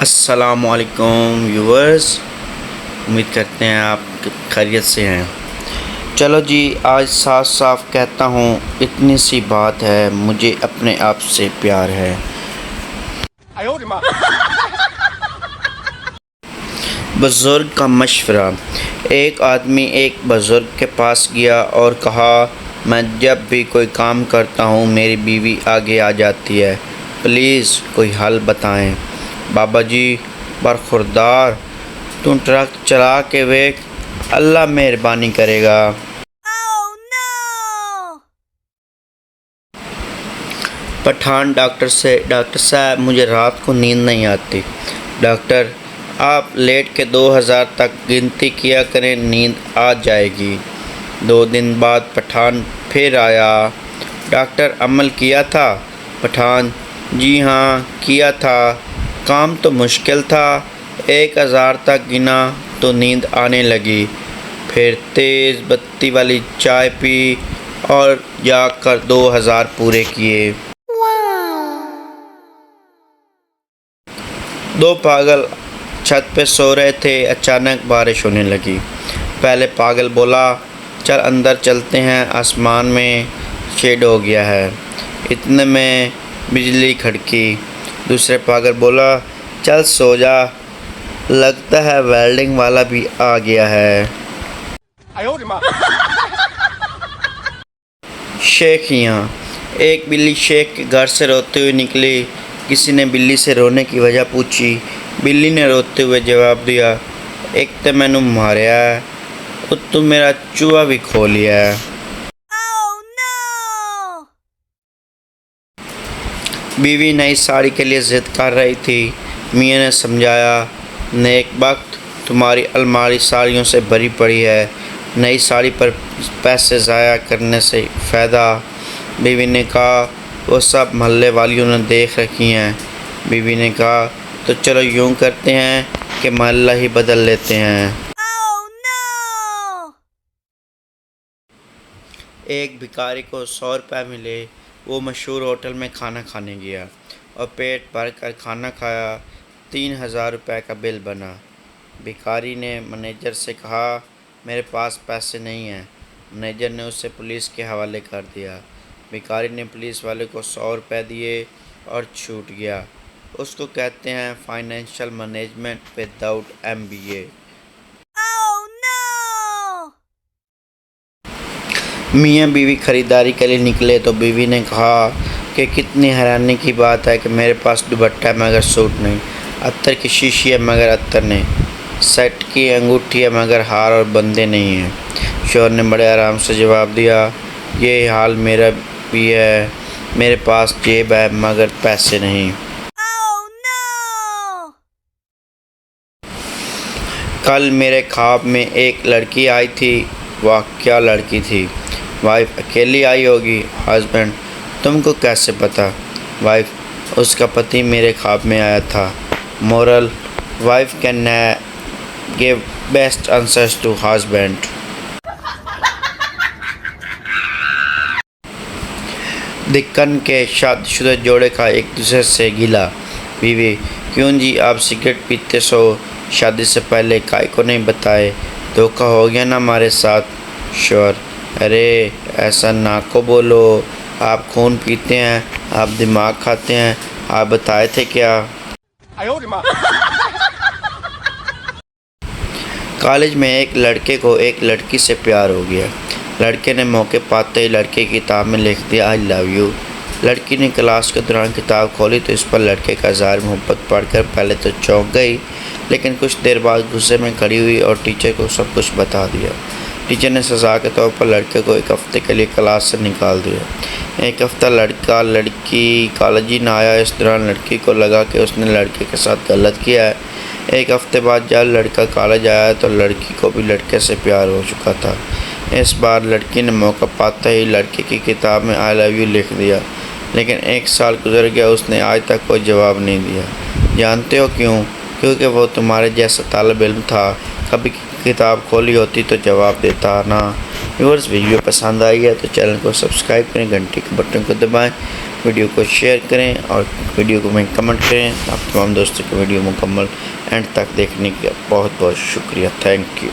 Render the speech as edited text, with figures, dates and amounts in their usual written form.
अस्सलामुअलैकुम व्यूअर्स, उम्मीद करते हैं आप खैरियत से हैं। चलो जी, आज साफ साफ कहता हूँ, इतनी सी बात है, मुझे अपने आप से प्यार है। बुज़ुर्ग का मशवरा। एक आदमी एक बुज़ुर्ग के पास गया और कहा, मैं जब भी कोई काम करता हूँ मेरी बीवी आगे आ जाती है, प्लीज़ कोई हल बताएं। बाबा जी बरखुरदार, तू ट्रक चला के वेख, अल्लाह मेहरबानी करेगा। पठान डॉक्टर से, डॉक्टर साहब मुझे रात को नींद नहीं आती। डॉक्टर, आप लेट के 2000 तक गिनती किया करें, नींद आ जाएगी। 2 दिन बाद पठान फिर आया। डॉक्टर, अमल किया था? पठान, जी हाँ किया था, काम तो मुश्किल था। 1000 तक गिना तो नींद आने लगी। फिर तेज़ बत्ती वाली चाय पी और जाकर 2000 पूरे किए। 2 पागल छत पे सो रहे थे, अचानक बारिश होने लगी। पहले पागल बोला, चल अंदर चलते हैं, आसमान में शेड हो गया है। इतने में बिजली खड़की। दूसरे पागल बोला, चल सो जा, लगता है वेल्डिंग वाला भी आ गया है। शेखियाँ। एक बिल्ली शेख के घर से रोते हुए निकली। किसी ने बिल्ली से रोने की वजह पूछी। बिल्ली ने रोते हुए जवाब दिया, एक तो मैनू मारिया है, उत्तों मेरा चूहा भी खो लिया है। बीवी नई साड़ी के लिए ज़िद कर रही थी। मियाँ ने समझाया, नेक वक्त, तुम्हारी अलमारी साड़ियों से भरी पड़ी है, नई साड़ी पर पैसे ज़ाया करने से फ़ायदा। बीवी ने कहा, वो सब मोहल्ले वालियों ने देख रखी हैं। बीवी ने कहा, तो चलो यूँ करते हैं कि मोहल्ला ही बदल लेते हैं। एक भिखारी को 100 रुपये मिले। वो मशहूर होटल में खाना खाने गया और पेट भर कर खाना खाया। 3000 रुपये का बिल बना। भिखारी ने मैनेजर से कहा, मेरे पास पैसे नहीं हैं। मैनेजर ने उसे पुलिस के हवाले कर दिया। भिखारी ने पुलिस वाले को 100 रुपये दिए और छूट गया। उसको कहते हैं फाइनेंशियल मैनेजमेंट विदाउट MBA। मियाँ बीवी ख़रीदारी के लिए निकले तो बीवी ने कहा कि कितनी हैरानी की बात है कि मेरे पास दुपट्टा है मगर सूट नहीं, अत्तर की शीशी है मगर अत्तर नहीं, सेट की अंगूठी है मगर हार और बंदे नहीं हैं। शौहर ने बड़े आराम से जवाब दिया, ये हाल मेरा भी है, मेरे पास जेब है मगर पैसे नहीं। कल मेरे ख्वाब में एक लड़की आई थी। वाह क्या लड़की थी। वाइफ, अकेली आई होगी। हस्बैंड, तुमको कैसे पता? वाइफ, उसका पति मेरे ख्वाब में आया था। Moral, wife can give best answers to husband. दिक्कन के शादीशुदा जोड़े का एक दूसरे से गिला। बीवी, क्यों जी आप सिगरेट पीते सो, शादी से पहले काहे को नहीं बताए, धोखा हो गया ना हमारे साथ। शौहर, अरे ऐसा ना को बोलो, आप खून पीते हैं, आप दिमाग खाते हैं, आप बताए थे क्या? कॉलेज में एक लड़के को एक लड़की से प्यार हो गया। लड़के ने मौके पाते ही लड़के की किताब में लिख दिया, आई लव यू। लड़की ने क्लास के दौरान किताब खोली तो इस पर लड़के का इज़हार मोहब्बत पढ़कर पहले तो चौंक गई, लेकिन कुछ देर बाद गुस्से में खड़ी हुई और टीचर को सब कुछ बता दिया। टीचर ने सज़ा के तौर पर लड़के को 1 हफ़्ते के लिए क्लास से निकाल दिया। 1 हफ़्ता लड़की कॉलेज ही ना आया। इस दौरान लड़की को लगा कि उसने लड़के के साथ गलत किया है। 1 हफ़्ते बाद जब लड़का कॉलेज आया तो लड़की को भी लड़के से प्यार हो चुका था। इस बार लड़की ने मौका पाते ही लड़के की किताब में आई लव यू लिख दिया, लेकिन 1 साल गुजर गया, उसने आज तक कोई जवाब नहीं दिया। जानते हो क्यों? क्योंकि वो तुम्हारे जैसा तालिब इल्म था, कभी किताब खोली होती तो जवाब देता ना। व्यूअर्स, वीडियो पसंद आई है तो चैनल को सब्सक्राइब करें, घंटी के बटन को दबाएं। वीडियो को शेयर करें और वीडियो को में कमेंट करें। आप तमाम दोस्तों को वीडियो मुकम्मल एंड तक देखने का बहुत बहुत शुक्रिया। Thank you.